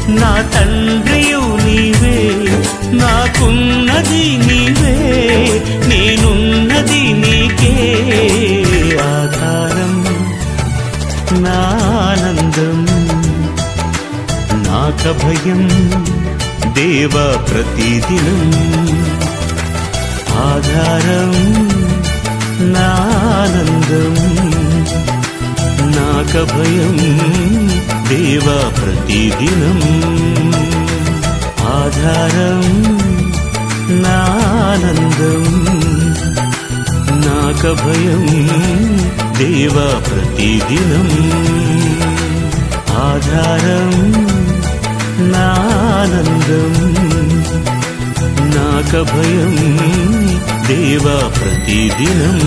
నా తండ్రియు నీవే, నాకున్నది నీవే, నేనున్నది నీకే ఆధారం, నా ఆనందం, నాకభయం దేవా ప్రతిదినం. ఆధారం, నా ఆనందం, నాకభయం దేవా ప్రతిదినం. ఆధారం, నా ఆనందం, నాకభయం దేవా ప్రతిదినం. ఆధారం, నా ఆనందం, నాకభయం దేవా ప్రతిదినం.